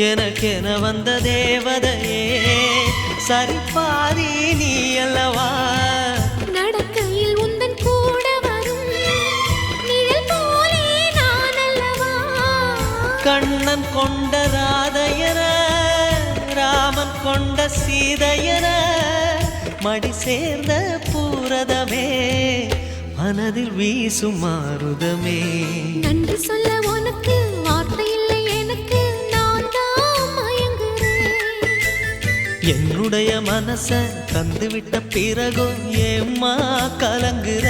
எனக்கென வந்த தேவதையே சரிபாதி நீ அல்லவா நடக்கையில் உந்தன் கூட வரும் நிழல் போலே நான் அல்லவா கண்ணன் கொண்ட ராதையர ராமன் கொண்ட சீதையர மடி சேர்ந்த பூரதமே மனதில் வீசும் மாருதமே நன்றி சொல்ல உனக்கு வார்த்தை இல்லை எனக்கு நான் தான் மயங்குறேன் என்னுடைய மனச தந்துவிட்ட பிறகும் ஏம்மா கலங்குற